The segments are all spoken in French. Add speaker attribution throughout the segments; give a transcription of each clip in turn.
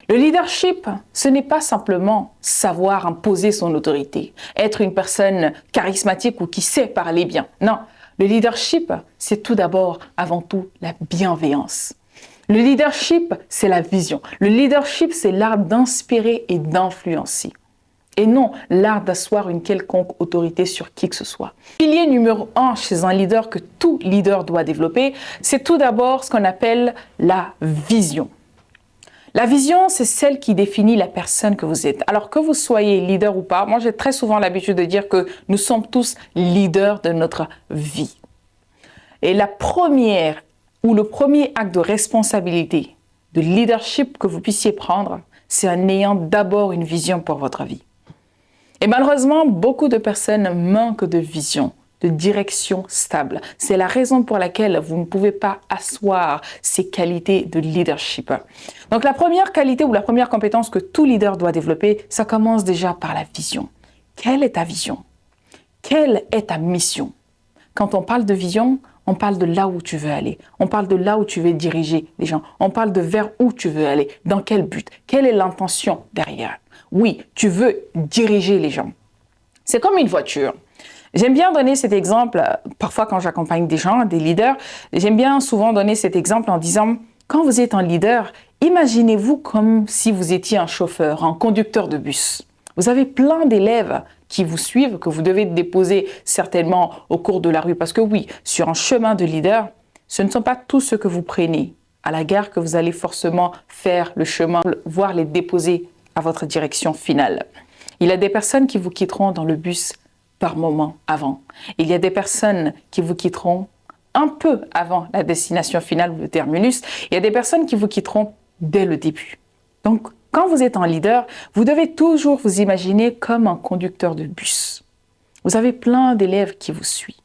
Speaker 1: Le leadership, ce n'est pas simplement savoir imposer son autorité, être une personne charismatique ou qui sait parler bien. Non, le leadership, c'est tout d'abord, avant tout, la bienveillance. Le leadership, c'est la vision. Le leadership, c'est l'art d'inspirer et d'influencer. Et non l'art d'asseoir une quelconque autorité sur qui que ce soit. Le pilier numéro 1 chez un leader que tout leader doit développer, c'est tout d'abord ce qu'on appelle la vision. La vision, c'est celle qui définit la personne que vous êtes. Alors que vous soyez leader ou pas, moi j'ai très souvent l'habitude de dire que nous sommes tous leaders de notre vie. Et la première ou le premier acte de responsabilité, de leadership que vous puissiez prendre, c'est en ayant d'abord une vision pour votre vie. Et malheureusement, beaucoup de personnes manquent de vision, de direction stable. C'est la raison pour laquelle vous ne pouvez pas asseoir ces qualités de leadership. Donc la première qualité ou la première compétence que tout leader doit développer, ça commence déjà par la vision. Quelle est ta vision? Quelle est ta mission? Quand on parle de vision, on parle de là où tu veux aller. On parle de là où tu veux diriger les gens. On parle de vers où tu veux aller. Dans quel but? Quelle est l'intention derrière? Oui, tu veux diriger les gens. C'est comme une voiture. J'aime bien donner cet exemple, parfois quand j'accompagne des gens, des leaders, j'aime bien souvent donner cet exemple en disant, quand vous êtes un leader, imaginez-vous comme si vous étiez un chauffeur, un conducteur de bus. Vous avez plein d'élèves qui vous suivent, que vous devez déposer certainement au cours de la rue. Parce que oui, sur un chemin de leader, ce ne sont pas tous ceux que vous prenez à la gare que vous allez forcément faire le chemin, voire les déposer à votre direction finale. Il y a des personnes qui vous quitteront dans le bus par moment avant. Il y a des personnes qui vous quitteront un peu avant la destination finale ou le terminus. Il y a des personnes qui vous quitteront dès le début. Donc, quand vous êtes un leader, vous devez toujours vous imaginer comme un conducteur de bus. Vous avez plein d'élèves qui vous suivent.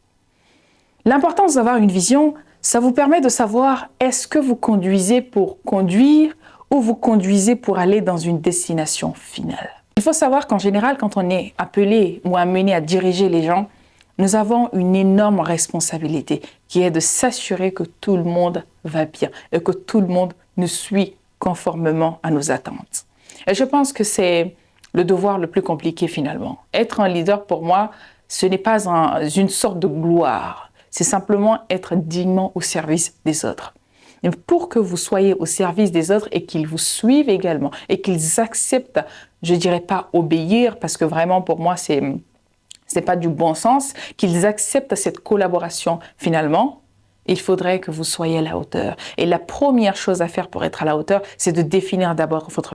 Speaker 1: L'importance d'avoir une vision, ça vous permet de savoir est-ce que vous conduisez pour conduire ou vous conduisez pour aller dans une destination finale. Il faut savoir qu'en général, quand on est appelé ou amené à diriger les gens, nous avons une énorme responsabilité qui est de s'assurer que tout le monde va bien et que tout le monde nous suit conformément à nos attentes. Et je pense que c'est le devoir le plus compliqué finalement. Être un leader pour moi, ce n'est pas une sorte de gloire. C'est simplement être dignement au service des autres. Et pour que vous soyez au service des autres et qu'ils vous suivent également et qu'ils acceptent, je dirais pas obéir parce que vraiment pour moi c'est pas du bon sens, qu'ils acceptent cette collaboration finalement, il faudrait que vous soyez à la hauteur. Et la première chose à faire pour être à la hauteur, c'est de définir d'abord votre